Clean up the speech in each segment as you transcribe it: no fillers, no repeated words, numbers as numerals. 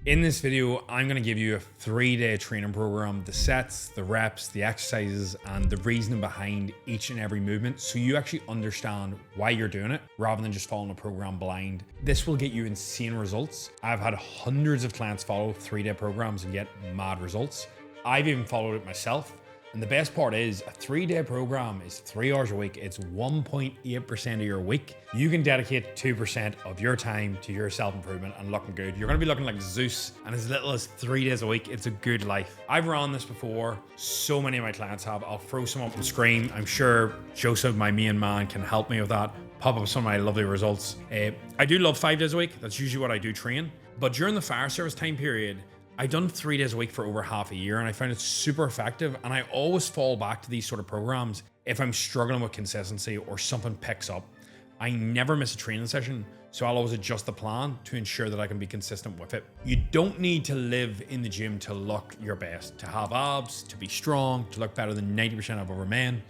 In this video, I'm going to give you a 3-day training program, the sets, the reps, the exercises, and the reasoning behind each and every movement so you actually understand why you're doing it rather than just following a program blind. This will get you insane results. I've had hundreds of clients follow 3-day programs and get mad results. I've even followed it myself. And the best part is a 3-day program is 3 hours a week. It's 1.8% of your week. You can dedicate 2% of your time to your self-improvement and looking good. You're gonna be looking like Zeus, and as little as 3 days a week, it's a good life. I've run this before. So many of my clients have. I'll throw some up on screen. I'm sure Joseph, my main man, can help me with that. Pop up some of my lovely results. I do love 5 days a week. That's usually what I do train. But during the fire service time period, I've done 3 days a week for over half a year and I found it super effective. And I always fall back to these sort of programs if I'm struggling with consistency or something picks up. I never miss a training session, so I'll always adjust the plan to ensure that I can be consistent with it. You don't need to live in the gym to look your best, to have abs, to be strong, to look better than 90% of other men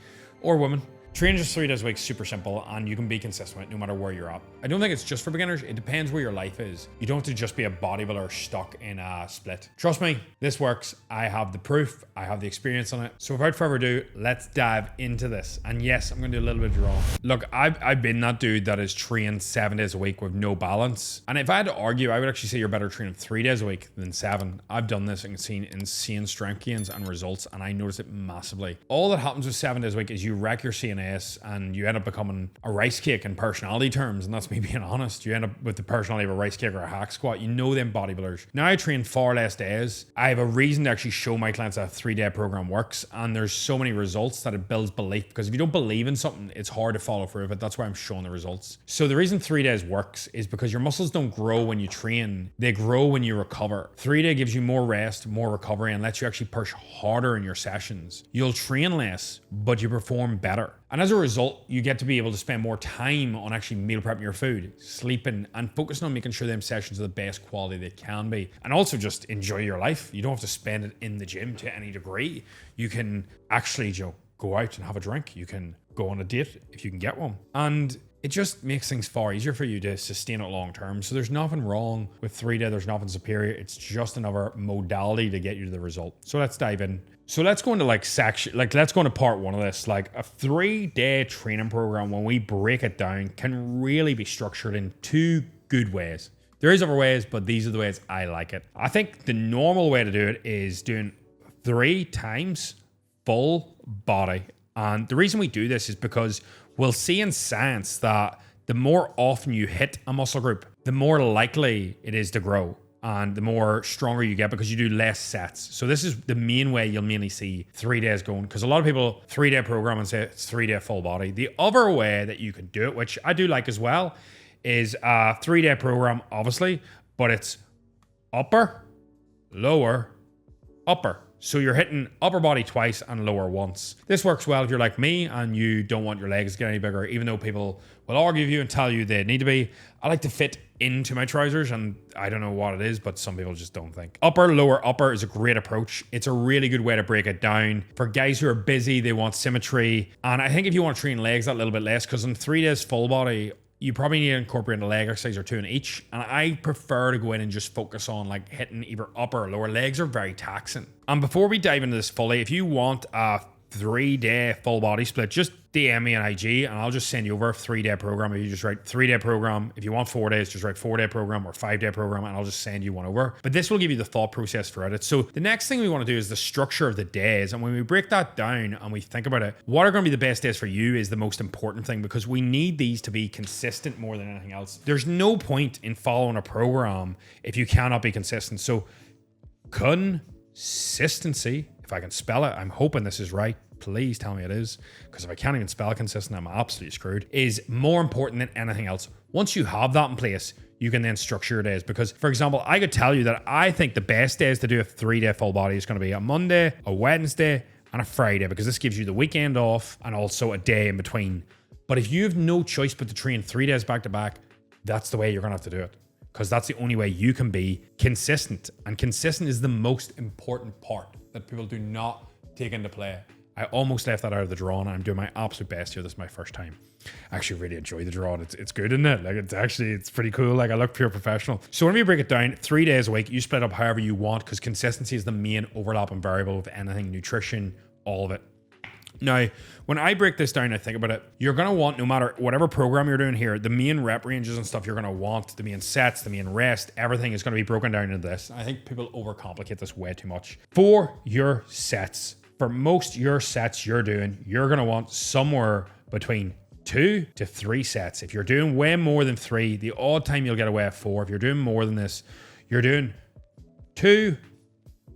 or women. Training just 3 days a week is super simple and you can be consistent with it no matter where you're at. I don't think it's just for beginners. It depends where your life is. You don't have to just be a bodybuilder stuck in a split. Trust me, this works. I have the proof. I have the experience on it. So without further ado, let's dive into this. And yes, I'm going to do a little bit of wrong. Look, I've been that dude that is trained 7 days a week with no balance. And if I had to argue, I would actually say you're better training 3 days a week than 7. I've done this and seen insane strength gains and results, and I notice it massively. All that happens with 7 days a week is you wreck your CNS and you end up becoming a rice cake in personality terms, and that's me being honest. You end up with the personality of a rice cake or a hack squat. You know them bodybuilders. Now I train far less days. I have a reason to actually show my clients that a 3-day program works, and there's so many results that it builds belief, because if you don't believe in something, it's hard to follow through with it. That's why I'm showing the results. So the reason 3 days works is because your muscles don't grow when you train. They grow when you recover. 3-day gives you more rest, more recovery, and lets you actually push harder in your sessions. You'll train less, but you perform better. And as a result, you get to be able to spend more time on actually meal prepping your food, sleeping, and focusing on making sure them sessions are the best quality they can be. And also just enjoy your life. You don't have to spend it in the gym to any degree. You can actually go out and have a drink. You can go on a date if you can get one. And it just makes things far easier for you to sustain it long term. So there's nothing wrong with 3-day. There's nothing superior. It's just another modality to get you to the result. So let's dive in. So let's go into let's go into part 1 of this. Like a 3-day training program, when we break it down, can really be structured in 2 good ways. There is other ways, but these are the ways I like it. I think the normal way to do it is doing 3 times full body. And the reason we do this is because we'll see in science that the more often you hit a muscle group, the more likely it is to grow and the more stronger you get because you do less sets. So this is the main way you'll mainly see 3 days going, because a lot of people 3-day program and say it's 3-day full body. The other way that you can do it, which I do like as well, is a 3-day program, obviously, but it's upper, lower, upper. So you're hitting upper body twice and lower once. This works well if you're like me and you don't want your legs to get any bigger, even though people will argue with you and tell you they need to be. I like to fit into my trousers, and I don't know what it is, but some people just don't think. Upper, lower, upper is a great approach. It's a really good way to break it down. For guys who are busy, they want symmetry. And I think if you want to train legs that little bit less, because in 3 days full body, you probably need to incorporate a leg exercise or 2 in each. And I prefer to go in and just focus on like hitting either upper or lower. Legs are very taxing. And before we dive into this fully, if you want a 3-day full body split, just DM me on IG and I'll just send you over a 3-day program. If you just write 3-day program, if you want 4 days, just write 4-day program or 5-day program, and I'll just send you one over. But this will give you the thought process throughout it. So the next thing we want to do is the structure of the days. And when we break that down and we think about it, what are going to be the best days for you is the most important thing, because we need these to be consistent more than anything else. There's no point in following a program if you cannot be consistent. So consistency, if I can spell it, I'm hoping this is right. Please tell me it is, because if I can't even spell consistent, I'm absolutely screwed, is more important than anything else. Once you have that in place, you can then structure your days. Because, for example, I could tell you that I think the best days to do a 3-day full body is going to be a Monday, a Wednesday, and a Friday, because this gives you the weekend off and also a day in between. But if you have no choice but to train 3 days back to back, that's the way you're going to have to do it, because that's the only way you can be consistent. And consistent is the most important part that people do not take into play. I almost left that out of the draw, and I'm doing my absolute best here. This is my first time. I actually really enjoy the draw. It's good, isn't it? Like, it's pretty cool. Like, I look pure professional. So whenever you break it down, 3 days a week, you split up however you want, because consistency is the main overlapping variable with anything, nutrition, all of it. Now, when I break this down, I think about it, you're going to want, no matter whatever program you're doing here, the main rep ranges and stuff you're going to want, the main sets, the main rest, everything is going to be broken down into this. I think people overcomplicate this way too much. For your sets, for most your sets you're doing, you're going to want somewhere between 2 to 3 sets. If you're doing way more than 3, the odd time you'll get away at 4. If you're doing more than this, you're doing too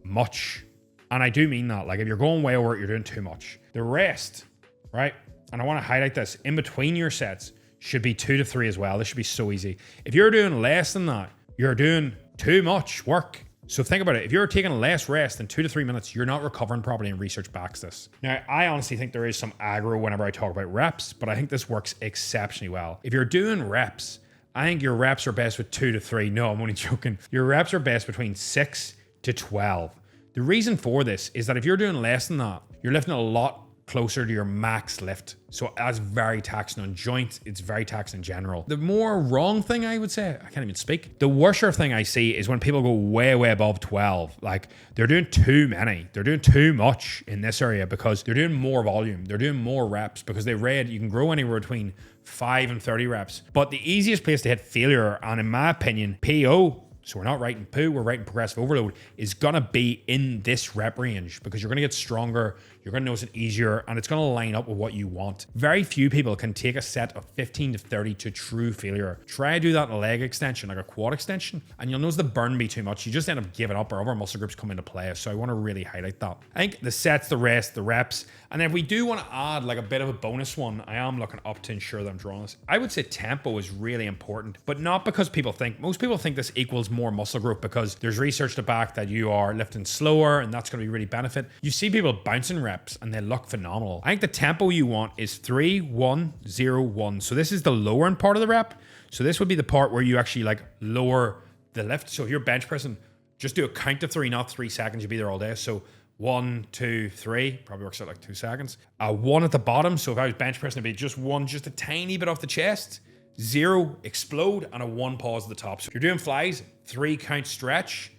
much. And I do mean that. Like, if you're going way over it, you're doing too much. The rest, right? And I want to highlight this, in between your sets should be 2 to 3 as well. This should be so easy. If you're doing less than that, you're doing too much work. So think about it. If you're taking less rest than 2 to 3 minutes, you're not recovering properly, and research backs this. Now, I honestly think there is some aggro whenever I talk about reps, but I think this works exceptionally well. If you're doing reps, I think your reps are best with 2 to 3. No, I'm only joking. Your reps are best between 6 to 12. The reason for this is that if you're doing less than that, you're lifting a lot closer to your max lift. So that's very taxing on joints. It's very taxing in general. The more wrong thing, I would say, I can't even speak. The worser thing I see is when people go way above 12. Like, they're doing too many. They're doing too much in this area because they're doing more volume. They're doing more reps because they read you can grow anywhere between 5 and 30 reps. But the easiest place to hit failure, and in my opinion, PO, so we're not writing POO, we're writing progressive overload, is gonna be in this rep range, because you're gonna get stronger, you're gonna notice it easier, and it's gonna line up with what you want. Very few people can take a set of 15 to 30 to true failure. Try to do that in a leg extension, like a quad extension, and you'll notice the burn be too much. You just end up giving up, or other muscle groups come into play. So I wanna really highlight that. I think the sets, the rest, the reps, and then if we do wanna add like a bit of a bonus one, I am looking up to ensure that I'm drawing this. I would say tempo is really important, but not because most people think this equals more muscle group, because there's research to back that you are lifting slower, and that's going to be really benefit. You see people bouncing reps and they look phenomenal. I think the tempo you want is 3, 1, 0, 1. So this is the lower end part of the rep. So this would be the part where you actually like lower the lift. So if you're bench pressing, just do a count to 3, not 3 seconds. You'll be there all day. So 1, 2, 3, probably works out like 2 seconds. 1 at the bottom. So if I was bench pressing, it'd be just 1, just a tiny bit off the chest. 0, explode, and a 1 pause at the top. So if you're doing flies, 3 count stretch,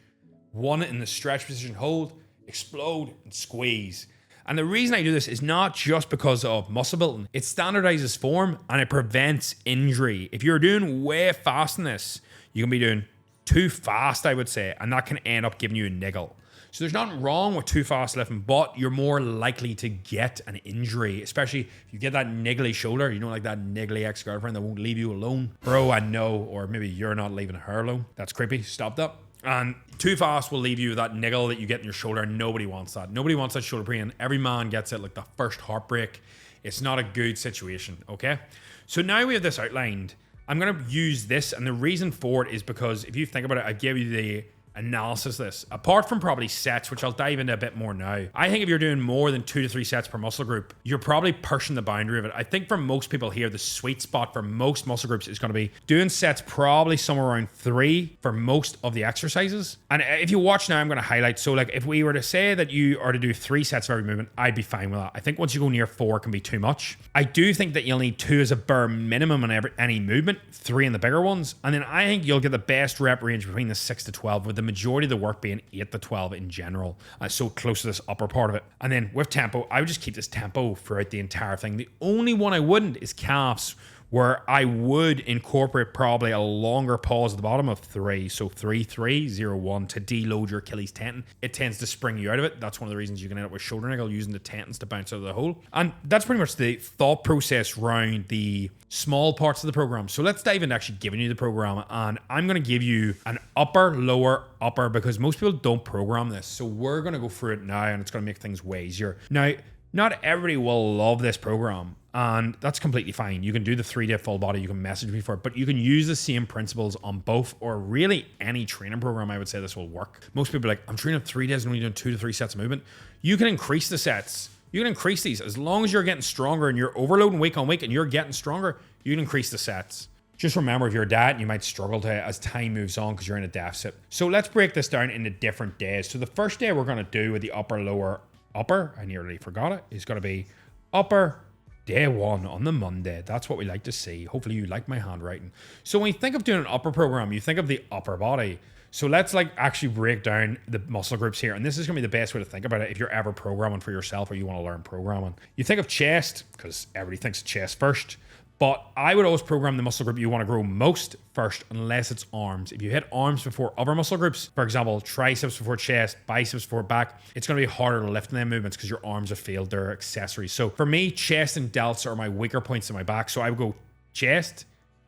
1 in the stretch position, hold, explode, and squeeze. And the reason I do this is not just because of muscle building. It standardizes form and it prevents injury. If you're doing way fast in this, you can be doing too fast, I would say, and that can end up giving you a niggle. So there's nothing wrong with too fast lifting, but you're more likely to get an injury, especially if you get that niggly shoulder, you know, like that niggly ex-girlfriend that won't leave you alone. Bro, I know, or maybe you're not leaving her alone. That's creepy. Stop that. And too fast will leave you with that niggle that you get in your shoulder, and nobody wants that. Nobody wants that shoulder pain. Every man gets it, like the first heartbreak. It's not a good situation, okay? So now we have this outlined. I'm going to use this, and the reason for it is because if you think about it, I gave you the analysis of this. Apart from probably sets, which I'll dive into a bit more now, I think if you're doing more than 2 to 3 sets per muscle group, you're probably pushing the boundary of it. I think for most people here, the sweet spot for most muscle groups is going to be doing sets probably somewhere around 3 for most of the exercises. And if you watch now, I'm going to highlight. So like if we were to say that you are to do 3 sets of every movement, I'd be fine with that. I think once you go near 4, it can be too much. I do think that you'll need 2 as a bare minimum on any movement, 3 in the bigger ones. And then I think you'll get the best rep range between the 6 to 12, with the majority of the work being 8 to 12 in general. So close to this upper part of it. And then with tempo, I would just keep this tempo throughout the entire thing. The only one I wouldn't is calves, where I would incorporate probably a longer pause at the bottom of 3. So 3, 3, 0, 1 to deload your Achilles tendon. It tends to spring you out of it. That's one of the reasons you can end up with shoulder niggle, using the tendons to bounce out of the hole. And that's pretty much the thought process around the small parts of the program. So let's dive into actually giving you the program. And I'm going to give you an upper, lower, upper, because most people don't program this. So we're going to go through it now, and it's going to make things way easier. Now, not everybody will love this program, and that's completely fine. You can do the 3-day full body, you can message me for it, but you can use the same principles on both, or really any training program. I would say this will work. Most people are like, I'm training 3 days and only doing 2 to 3 sets of movement. You can increase the sets. You can increase these as long as you're getting stronger and you're overloading week on week and you're getting stronger. You can increase the sets. Just remember, if you're a diet, you might struggle to as time moves on because you're in a deficit. So let's break this down into different days. So the first day we're going to do with the upper, lower, upper, I nearly forgot it, is going to be upper day 1 on the Monday. That's what we like to see. Hopefully you like my handwriting. So when you think of doing an upper program, you think of the upper body. So let's like actually break down the muscle groups here. And this is going to be the best way to think about it if you're ever programming for yourself or you want to learn programming. You think of chest, because everybody thinks of chest first. But I would always program the muscle group you want to grow most first, unless it's arms. If you hit arms before other muscle groups, for example, triceps before chest, biceps before back, it's going to be harder to lift in them movements because your arms have failed their accessories. So for me, chest and delts are my weaker points in my back. So I would go chest,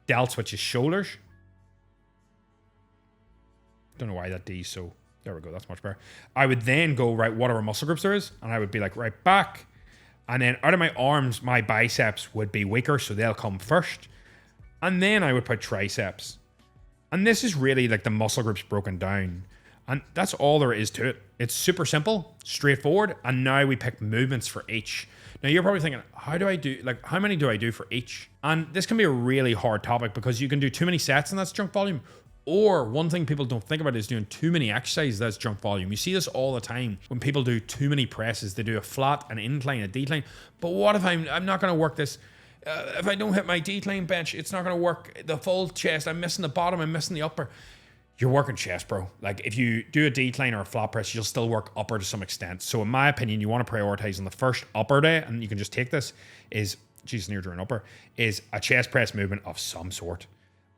delts, which is shoulders. Don't know why that D, so there we go. That's much better. I would then go, right, whatever muscle groups there is, and I would be like, right, back. And then out of my arms, my biceps would be weaker, so they'll come first. And then I would put triceps. And this is really like the muscle groups broken down. And that's all there is to it. It's super simple, straightforward. And now we pick movements for each. Now you're probably thinking, how many do I do for each? And this can be a really hard topic because you can do too many sets and that's junk volume. Or one thing people don't think about is doing too many exercises, that's junk volume. You see this all the time when people do too many presses. They do a flat, an incline, a decline. But what if I'm not going to work this? If I don't hit my decline bench, it's not going to work the full chest. I'm missing the bottom, I'm missing the upper. You're working chest, bro. Like if you do a decline or a flat press, you'll still work upper to some extent. So in my opinion, you want to prioritize on the first upper day, and you can just take this, is a chest press movement of some sort.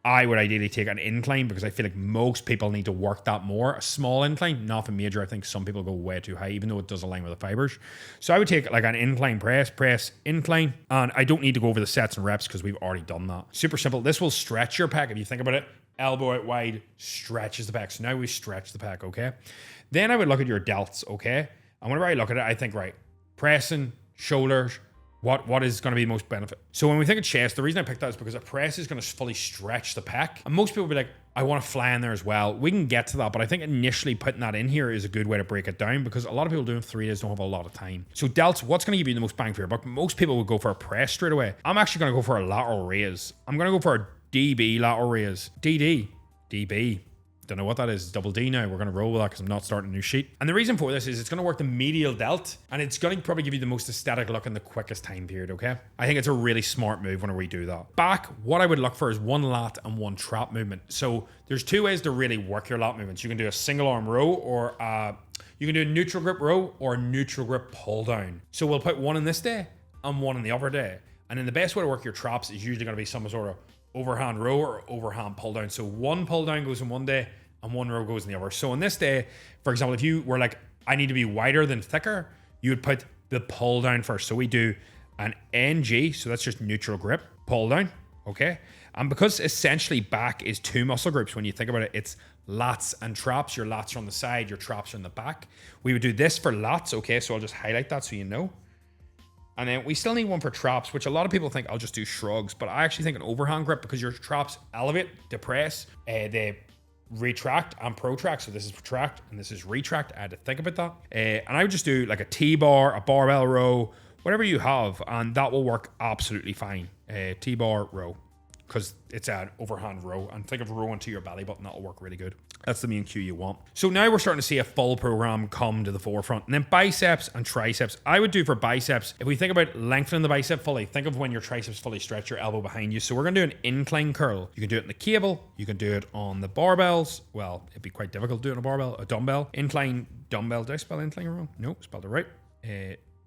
I would ideally take an incline because I feel like most people need to work that more. A small incline, nothing major. I think some people go way too high, even though it does align with the fibers. So I would take like an incline press, incline. And I don't need to go over the sets and reps because we've already done that. Super simple. This will stretch your pec if you think about it. Elbow out wide, stretches the pec. So now we stretch the pec, okay? Then I would look at your delts, okay? And whenever I look at it, I think, right, pressing, shoulders, what is going to be the most benefit? So when we think of chest, the reason I picked that is because a press is going to fully stretch the pec. And most people will be like, I want to fly in there as well. We can get to that, but I think initially putting that in here is a good way to break it down because a lot of people doing 3 days don't have a lot of time. So delts, what's going to give you the most bang for your buck? Most people will go for a press straight away. I'm actually going to go for a lateral raise. I'm going to go for a DB lateral raise. DB. Don't know what that is. Double D now. We're going to roll with that because I'm not starting a new sheet. And the reason for this is it's going to work the medial delt and it's going to probably give you the most aesthetic look in the quickest time period, okay? I think it's a really smart move whenever we do that. Back, what I would look for is one lat and one trap movement. So there's 2 ways to really work your lat movements. You can do a single arm row or you can do a neutral grip row or a neutral grip pull down. So we'll put one in this day and one in the other day. And then the best way to work your traps is usually going to be some sort of overhand row or overhand pull down. So one pull down goes in one day and one row goes in the other. So on this day, for example, if you were like, I need to be wider than thicker, you would put the pull down first. So we do an NG, so that's just neutral grip, pull down, okay? And because essentially back is 2 muscle groups, when you think about it, it's lats and traps. Your lats are on the side, your traps are in the back. We would do this for lats, okay? So I'll just highlight that so you know. And then we still need one for traps, which a lot of people think I'll just do shrugs, but I actually think an overhand grip because your traps elevate, depress, they retract and protract. So this is protract and this is retract. I had to think about that. And I would just do like a T-bar, a barbell row, whatever you have, and that will work absolutely fine. T-bar row, because it's an overhand row. And think of rowing to your belly button, that'll work really good. That's the main cue you want. So now we're starting to see a full program come to the forefront. And then biceps and triceps. I would do for biceps, if we think about lengthening the bicep fully, think of when your triceps fully stretch your elbow behind you. So we're going to do an incline curl. You can do it in the cable. You can do it on the barbells. Well, it'd be quite difficult to do it on a barbell, a dumbbell. Incline dumbbell. Did I spell incline wrong? No, spelled it right.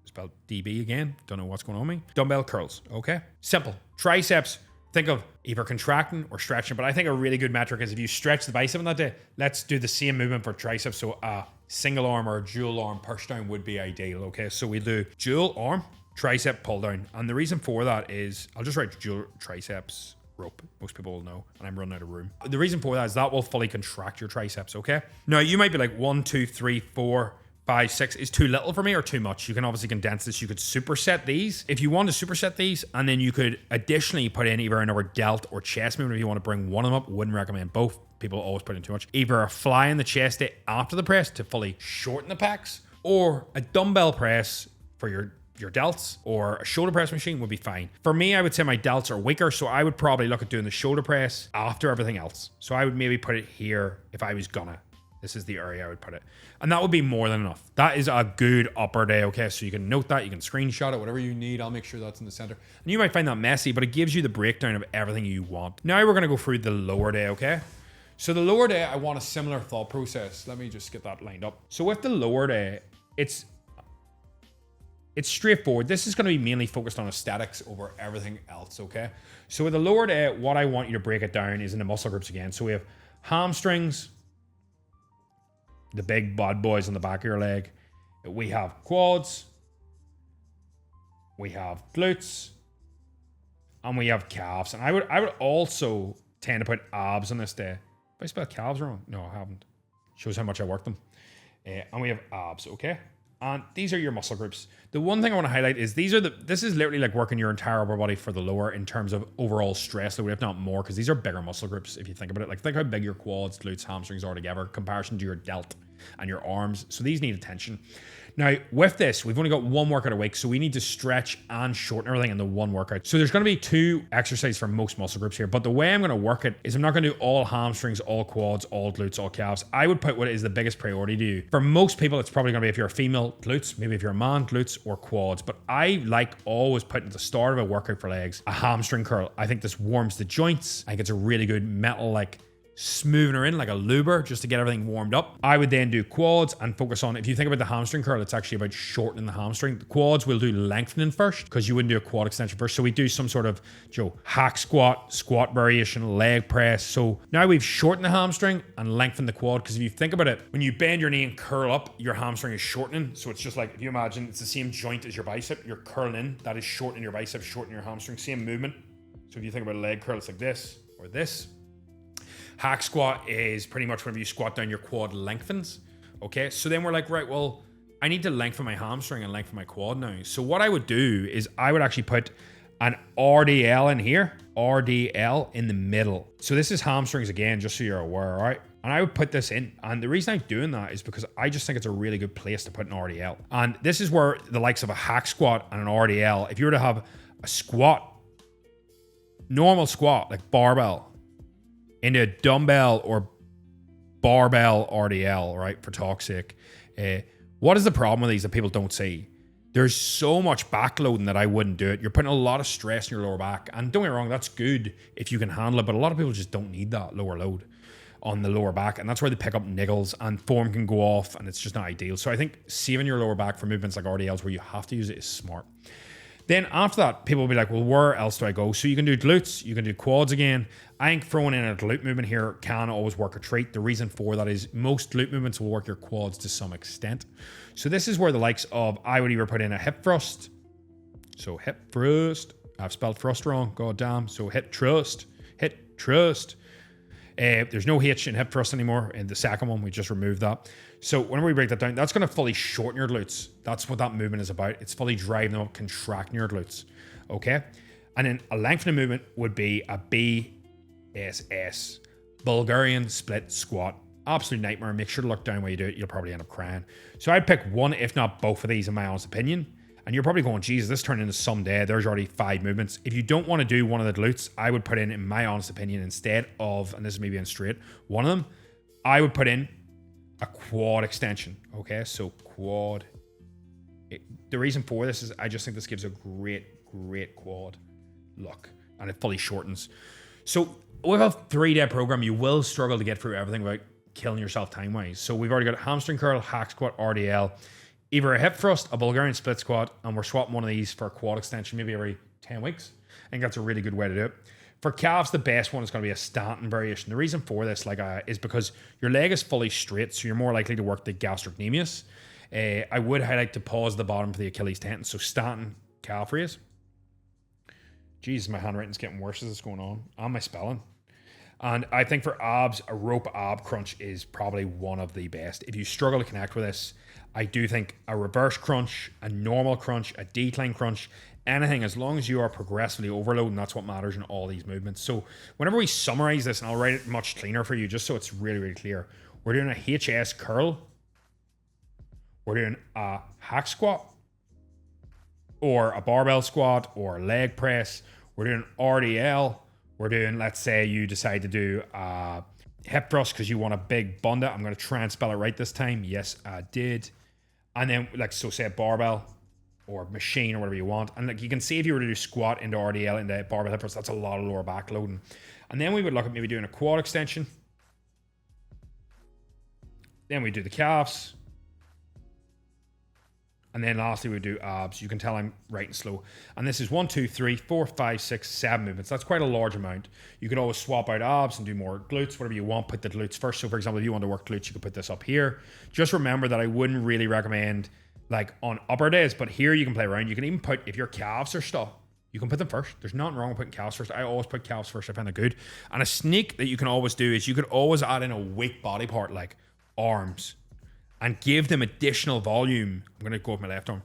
Spelled DB again. Don't know what's going on with me. Dumbbell curls. Okay. Simple. Triceps. Think of either contracting or stretching, but I think a really good metric is if you stretch the bicep on that day, let's do the same movement for triceps. So a single arm or a dual arm push down would be ideal, okay? So we do dual arm, tricep pull down. And the reason for that is, I'll just write dual triceps rope. Most people will know, and I'm running out of room. The reason for that is that will fully contract your triceps, okay? Now you might be like 1, 2, 3, 4, 5, 6 is too little for me or too much. You can obviously condense this. You could superset these if you want to superset these, and then you could additionally put in either another delt or chest movement if you want to bring one of them up. Wouldn't recommend both. People always put in too much. Either a fly in the chest day after the press to fully shorten the pecs, or a dumbbell press for your delts, or a shoulder press machine would be fine. For me, I would say my delts are weaker, so I would probably look at doing the shoulder press after everything else. So I would maybe put it here if I was gonna. This is the area I would put it. And that would be more than enough. That is a good upper day, okay? So you can note that, you can screenshot it, whatever you need. I'll make sure that's in the center. And you might find that messy, but it gives you the breakdown of everything you want. Now we're gonna go through the lower day, okay? So the lower day, I want a similar thought process. Let me just get that lined up. So with the lower day, it's straightforward. This is going to be mainly focused on aesthetics over everything else, okay? So with the lower day, what I want you to break it down is into muscle groups again. So we have hamstrings, the big bad boys on the back of your leg. We have quads, we have glutes, and we have calves. And I would also tend to put abs on this day. Have I spelled calves wrong? No, I haven't. Shows how much I work them. And we have abs, okay? And these are your muscle groups. The one thing I want to highlight is this is literally like working your entire upper body for the lower in terms of overall stress load, if not more, because these are bigger muscle groups if you think about it. Like think how big your quads, glutes, hamstrings are together in comparison to your delt and your arms. So these need attention. Now, with this, we've only got one workout a week, so we need to stretch and shorten everything in the one workout. So there's going to be 2 exercises for most muscle groups here, but the way I'm going to work it is I'm not going to do all hamstrings, all quads, all glutes, all calves. I would put what is the biggest priority to you. For most people, it's probably going to be, if you're a female, glutes, maybe if you're a man, glutes or quads, but I like always putting at the start of a workout for legs, a hamstring curl. I think this warms the joints. I think it's a really good metal, like smoothing her in like a luber just to get everything warmed up. I would then do quads and focus on, if you think about the hamstring curl, it's actually about shortening the hamstring. The quads we'll do lengthening first because you wouldn't do a quad extension first. So we do some sort of hack squat variation, leg press. So now we've shortened the hamstring and lengthened the quad, because if you think about it, when you bend your knee and curl up, your hamstring is shortening. So it's just like, if you imagine it's the same joint as your bicep, you're curling in, that is shortening your bicep, shortening your hamstring, same movement. So if you think about a leg curl, it's like this or this. Hack squat is pretty much whenever you squat down, your quad lengthens. Okay, so then we're like, right, well, I need to lengthen my hamstring and lengthen my quad now. So what I would do is I would actually put an RDL in here, RDL in the middle. So this is hamstrings again, just so you're aware, all right? And I would put this in. And the reason I'm doing that is because I just think it's a really good place to put an RDL. And this is where the likes of a hack squat and an RDL, if you were to have a squat, normal squat, like barbell, into a dumbbell or barbell RDL, right, for talk's sake. What is the problem with these that people don't see? There's so much backloading that I wouldn't do it. You're putting a lot of stress in your lower back. And don't get me wrong, that's good if you can handle it, but a lot of people just don't need that lower load on the lower back. And that's where they pick up niggles and form can go off, and it's just not ideal. So I think saving your lower back for movements like RDLs where you have to use it is smart. Then after that, people will be like, well, where else do I go? So you can do glutes, you can do quads again. I think throwing in a glute movement here can always work a treat. The reason for that is most glute movements will work your quads to some extent. So this is where the likes of, I would either put in a hip thrust. So hip thrust. I've spelled thrust wrong, god damn. So hip thrust. There's no H in hip thrust anymore. In the second one, we just removed that. So whenever we break that down, that's going to fully shorten your glutes. That's what that movement is about. It's fully driving them up, contracting your glutes. Okay? And then a lengthening movement would be a BSS, Bulgarian split squat. Absolute nightmare. Make sure to look down while you do it. You'll probably end up crying. So I'd pick one, if not both of these in my honest opinion. And you're probably going, Jesus, this turned into some day. There's already 5 movements. If you don't want to do one of the glutes, I would put in my honest opinion, instead of, and this is me being straight, one of them, I would put in a quad extension. Okay, so quad. The reason for this is I just think this gives a great quad look, and it fully shortens. So with a 3-day program, you will struggle to get through everything without killing yourself time-wise. So we've already got hamstring curl, hack squat, RDL, either a hip thrust, a Bulgarian split squat, and we're swapping one of these for a quad extension maybe every 10 weeks. I think that's a really good way to do it. For calves, the best one is going to be a Stanton variation. The reason for this is because your leg is fully straight, so you're more likely to work the gastrocnemius. I would highlight to pause the bottom for the Achilles tendon. So Stanton calf raise. Jesus, my handwriting's getting worse as it's going on. And my spelling. And I think for abs, a rope ab crunch is probably one of the best. If you struggle to connect with this, I do think a reverse crunch, a normal crunch, a decline crunch, anything, as long as you are progressively overloading, that's what matters in all these movements. So whenever we summarize this, and I'll write it much cleaner for you, just so it's really, really clear. We're doing a HS curl. We're doing a hack squat, or a barbell squat, or a leg press. We're doing RDL. We're doing, let's say you decide to do hip thrust because you want a big bunda. I'm going to try and spell it right this time. Yes, I did. And then, like, so say barbell or machine or whatever you want. And like you can see if you were to do squat into RDL into barbell hip thrust, that's a lot of lower back loading. And then we would look at maybe doing a quad extension. Then we do the calves. And then lastly, we do abs. You can tell I'm writing slow. And this is 1, 2, 3, 4, 5, 6, 7 movements. That's quite a large amount. You could always swap out abs and do more glutes, whatever you want. Put the glutes first. So for example, if you want to work glutes, you could put this up here. Just remember that I wouldn't really recommend like on upper days, but here you can play around. You can even put, if your calves are stuck, you can put them first. There's nothing wrong with putting calves first. I always put calves first. I find it good. And a sneak that you can always do is you could always add in a weak body part like arms and give them additional volume. I'm going to go with my left arm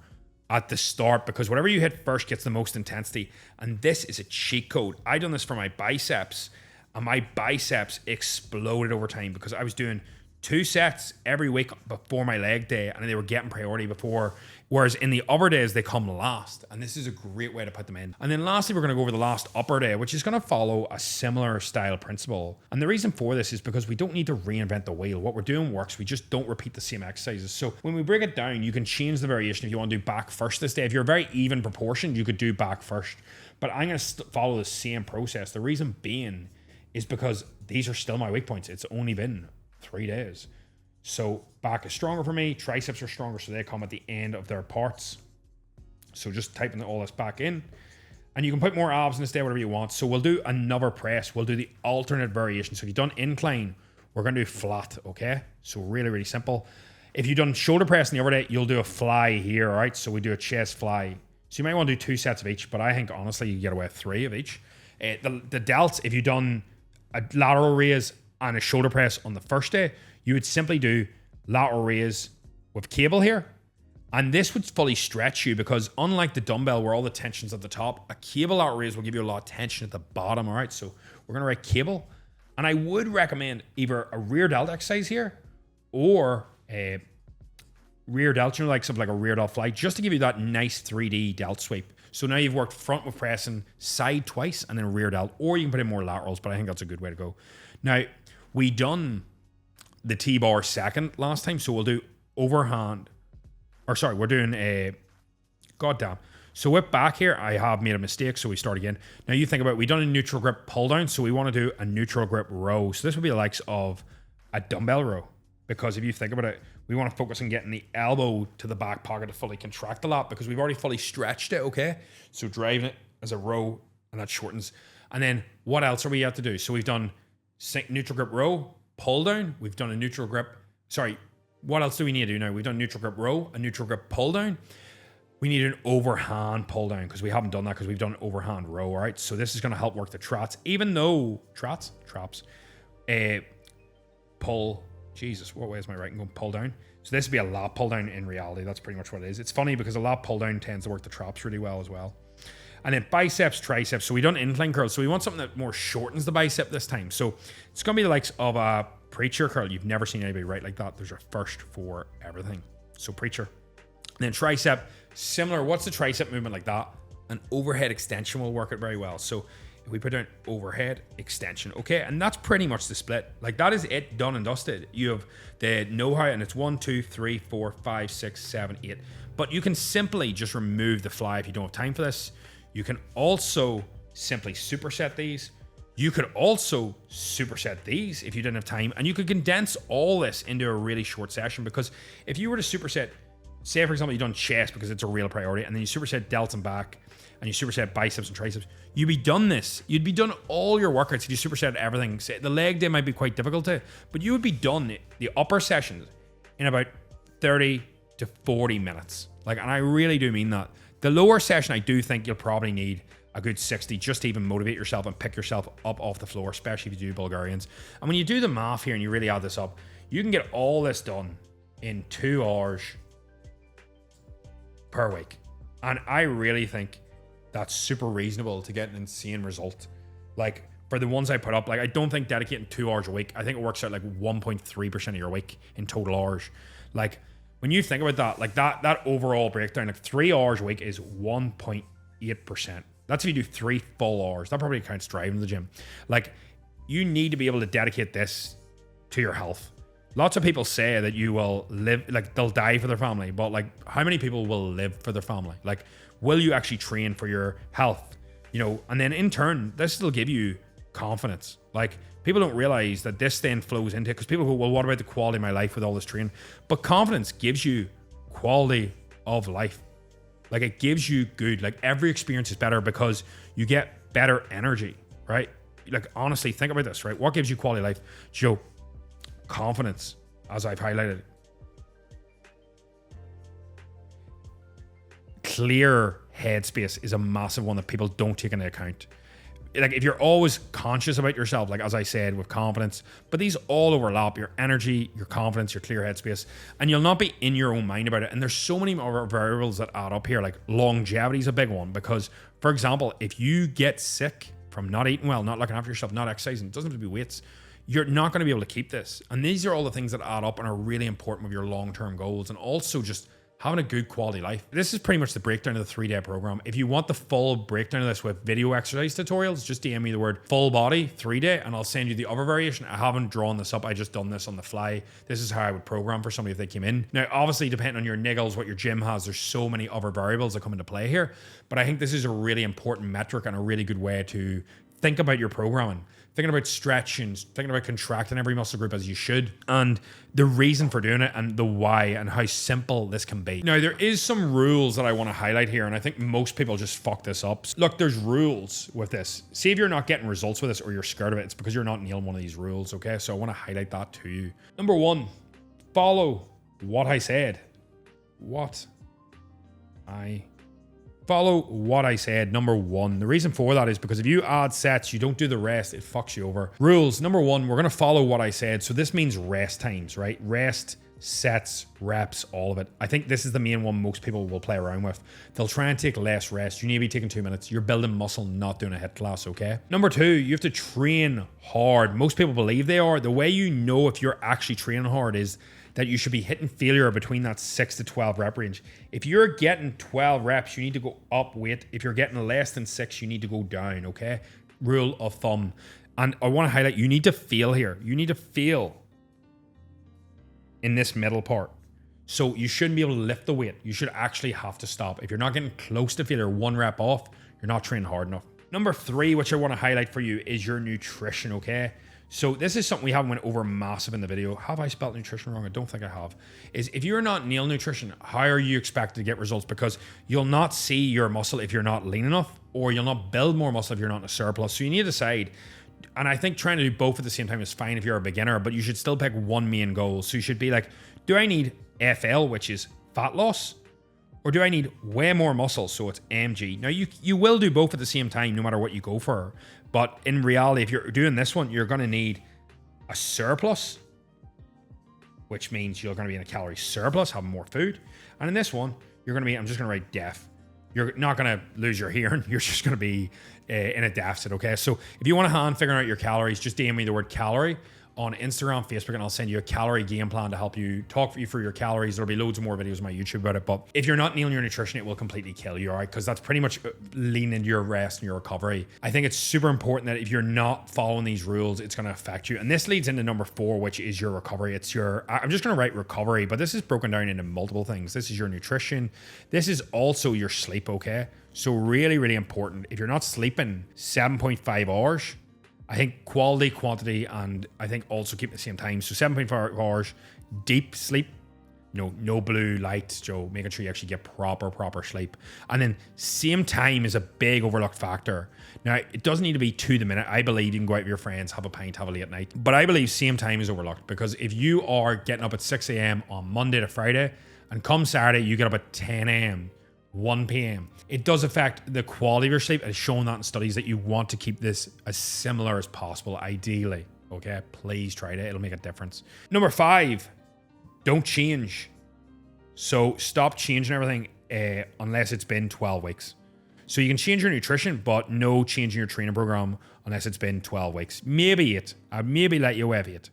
at the start because whatever you hit first gets the most intensity. And this is a cheat code. I done this for my biceps and my biceps exploded over time because I was doing 2 sets every week before my leg day and they were getting priority before, whereas in the upper days they come last, and this is a great way to put them in. And then lastly, we're going to go over the last upper day, which is going to follow a similar style principle. And the reason for this is because we don't need to reinvent the wheel. What we're doing works, we just don't repeat the same exercises. So when we break it down, you can change the variation. If you want to do back first this day, if you're very even proportioned, you could do back first, but I'm going to follow the same process. The reason being is because these are still my weak points. It's only been 3 days. So back is stronger for me, triceps are stronger, so they come at the end of their parts. So just typing all this back in, and you can put more abs in this day, whatever you want. So we'll do another press. We'll do the alternate variation. So if you've done incline, we're going to do flat, okay? So really, really simple. If you've done shoulder press in the other day, you'll do a fly here, all right? So we do a chest fly. So you might want to do 2 sets of each, but I think honestly you get away with 3 of each. The delts, if you've done a lateral raise and a shoulder press on the first day, you would simply do lateral raise with cable here. And this would fully stretch you because unlike the dumbbell where all the tension's at the top, a cable lateral raise will give you a lot of tension at the bottom, all right? So we're gonna write cable. And I would recommend either a rear delt exercise here or a rear delt, you know, like something like a rear delt fly, just to give you that nice 3D delt sweep. So now you've worked front with pressing, side twice, and then rear delt, or you can put in more laterals, but I think that's a good way to go. Now, we done the T-bar second last time, so we'll do overhand, or sorry, we're doing a, goddamn. So with back here, I have made a mistake, so we start again. Now you think about it, we done a neutral grip pull down, so we want to do a neutral grip row. So this would be the likes of a dumbbell row, because if you think about it, we want to focus on getting the elbow to the back pocket to fully contract a lot because we've already fully stretched it, okay? So driving it as a row, and that shortens. And then what else are we yet to do? So we've done neutral grip row, pull down. We've done a neutral grip. Sorry, what else do we need to do now? We've done neutral grip row, a neutral grip pull down. We need an overhand pull down because we haven't done that because we've done overhand row, all right? So this is going to help work the traps, even though traps, pull, Jesus, what way is my writing going? Pull down. So this would be a lat pull down in reality. That's pretty much what it is. It's funny because a lat pull down tends to work the traps really well as well. And then biceps, triceps. So we done incline curls. So we want something that more shortens the bicep this time. So it's going to be the likes of a preacher curl. You've never seen anybody write like that. There's your first for everything. So preacher. And then tricep, similar. What's the tricep movement like that? An overhead extension will work it very well. So if we put down overhead extension, okay, and that's pretty much the split. Like that is it, done and dusted. You have the know-how, and it's 1, 2, 3, 4, 5, 6, 7, 8. But you can simply just remove the fly if you don't have time for this. You can also simply superset these. You could also superset these if you didn't have time, and you could condense all this into a really short session, because if you were to superset, say for example, you've done chest because it's a real priority, and then you superset delts and back, and you superset biceps and triceps, you'd be done this. You'd be done all your workouts if you superset everything. Say, the leg day might be quite difficult to, but you would be done the upper sessions in about 30 to 40 minutes. Like, and I really do mean that. The lower session, I do think you'll probably need a good 60 just to even motivate yourself and pick yourself up off the floor, especially if you do Bulgarians. And when you do the math here and you really add this up, you can get all this done in 2 hours per week. And I really think that's super reasonable to get an insane result. Like for the ones I put up, like I don't think dedicating 2 hours a week, I think it works out like 1.3% of your week in total hours. Like when you think about that, like that overall breakdown, like 3 hours a week is 1.8%. That's if you do 3 full hours. That probably counts driving to the gym. Like you need to be able to dedicate this to your health. Lots of people say that you will live, like they'll die for their family, but like how many people will live for their family? Like, will you actually train for your health? You know, and then in turn, this will give you confidence. Like, people don't realize that this then flows into it, because people go, well, what about the quality of my life with all this training? But confidence gives you quality of life. Like, it gives you good, like every experience is better because you get better energy, right? Like, honestly, think about this, right? What gives you quality of life? Joe, confidence, as I've highlighted. Clear headspace is a massive one that people don't take into account. Like, if you're always conscious about yourself, like as I said, with confidence, but these all overlap: your energy, your confidence, your clear headspace, and you'll not be in your own mind about it. And there's so many more variables that add up here. Like, longevity is a big one, because, for example, if you get sick from not eating well, not looking after yourself, not exercising, it doesn't have to be weights, you're not going to be able to keep this. And these are all the things that add up and are really important with your long-term goals, and also just having a good quality life. This is pretty much the breakdown of the 3-day program. If you want the full breakdown of this with video exercise tutorials, just DM me the word full body 3-day and I'll send you the other variation. I haven't drawn this up. I just done this on the fly. This is how I would program for somebody if they came in. Now, obviously, depending on your niggles, what your gym has, there's so many other variables that come into play here. But I think this is a really important metric and a really good way to think about your programming. Thinking about stretching, thinking about contracting every muscle group as you should, and the reason for doing it and the why and how simple this can be. Now, there is some rules that I want to highlight here, and I think most people just fuck this up. Look, there's rules with this. See if you're not getting results with this or you're scared of it, it's because you're not nailing one of these rules, okay? So I want to highlight that to you. Number 1, follow what I said. Follow what I said, number 1. The reason for that is because if you add sets, you don't do the rest, it fucks you over. Rules, number 1, we're going to follow what I said. So this means rest times, right? Rest, sets, reps, all of it. I think this is the main one most people will play around with. They'll try and take less rest. You need to be taking 2 minutes. You're building muscle, not doing a HIIT class, okay? Number 2, you have to train hard. Most people believe they are. The way you know if you're actually training hard is that you should be hitting failure between that 6 to 12 rep range. If you're getting 12 reps, you need to go up weight. If you're getting less than 6, you need to go down, okay? Rule of thumb. And I want to highlight, you need to feel here. You need to feel in this middle part. So you shouldn't be able to lift the weight. You should actually have to stop. If you're not getting close to failure, 1 rep off, you're not training hard enough. Number 3, which I want to highlight for you, is your nutrition, okay? So this is something we haven't went over massive in the video. Have I spelled nutrition wrong? I don't think I have. Is if you're not nailing nutrition, how are you expected to get results? Because you'll not see your muscle if you're not lean enough, or you'll not build more muscle if you're not in a surplus. So you need to decide. And I think trying to do both at the same time is fine if you're a beginner, but you should still pick one main goal. So you should be like, do I need FL, which is fat loss? Or do I need way more muscle, so it's MG? Now, you will do both at the same time, no matter what you go for. But in reality, if you're doing this one, you're going to need a surplus, which means you're going to be in a calorie surplus, having more food. And in this one, you're going to be, I'm just going to write def. You're not going to lose your hearing. You're just going to be in a deficit, okay? So if you want to hand figure out your calories, just DM me the word calorie on Instagram, Facebook, and I'll send you a calorie game plan to help you talk you through your calories. There'll be loads more videos on my YouTube about it. But if you're not nailing your nutrition, it will completely kill you, all right? Because that's pretty much leaning into your rest and your recovery. I think it's super important that if you're not following these rules, it's going to affect you. And this leads into number 4, which is your recovery. It's your, I'm just going to write recovery, but this is broken down into multiple things. This is your nutrition. This is also your sleep, okay? So really, really important. If you're not sleeping 7.5 hours, I think quality, quantity, and I think also keep at the same time. So 7.5 hours, deep sleep, no blue lights, Joe, making sure you actually get proper sleep. And then same time is a big overlooked factor. Now, it doesn't need to be to the minute. I believe you can go out with your friends, have a pint, have a late night. But I believe same time is overlooked, because if you are getting up at 6 a.m. on Monday to Friday, and come Saturday, you get up at 10 a.m., 1 p.m. It does affect the quality of your sleep. It's shown that in studies that you want to keep this as similar as possible, ideally. Okay, please try it. It'll make a difference. Number 5, don't change. So stop changing everything unless it's been 12 weeks. So you can change your nutrition, but no changing your training program unless it's been 12 weeks. Maybe 8. I'd maybe let you have 8.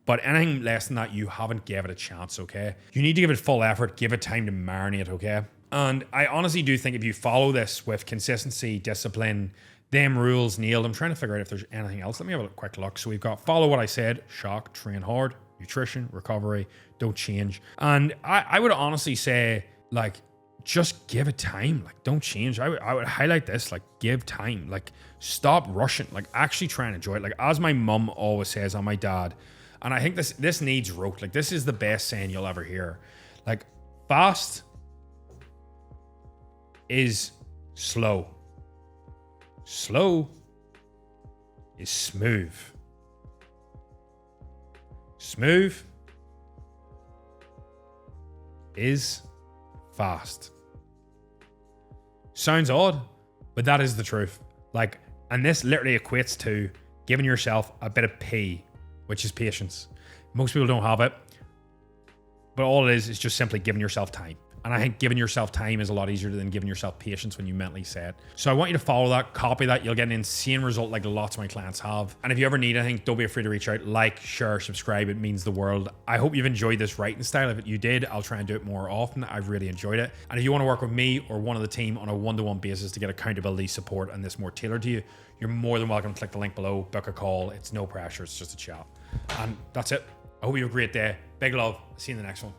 But anything less than that, you haven't gave it a chance, okay? You need to give it full effort, give it time to marinate, okay? And I honestly do think if you follow this with consistency, discipline, Them rules nailed. I'm trying to figure out if there's anything else. Let me have a quick look. So we've got follow what I said, shock, train hard, nutrition, recovery, don't change. And I would honestly say, like, just give it time. Like, don't change. I would highlight this, like, give time. Like, stop rushing. Like, actually try and enjoy it. Like, as my mum always says, and my dad, and I think this needs rote. Like, this is the best saying you'll ever hear. Like, fast is slow. Slow is smooth. Smooth is fast. Sounds odd, but that is the truth. Like, and this literally equates to giving yourself a bit of P, which is patience. Most people don't have it, but all it is just simply giving yourself time. And I think giving yourself time is a lot easier than giving yourself patience when you mentally say it. So I want you to follow that, copy that. You'll get an insane result like lots of my clients have. And if you ever need anything, don't be afraid to reach out. Like, share, subscribe. It means the world. I hope you've enjoyed this writing style. If you did, I'll try and do it more often. I've really enjoyed it. And if you want to work with me or one of the team on a one-to-one basis to get accountability, support, and this more tailored to you, you're more than welcome to click the link below, book a call. It's no pressure. It's just a chat. And that's it. I hope you have a great day. Big love. See you in the next one.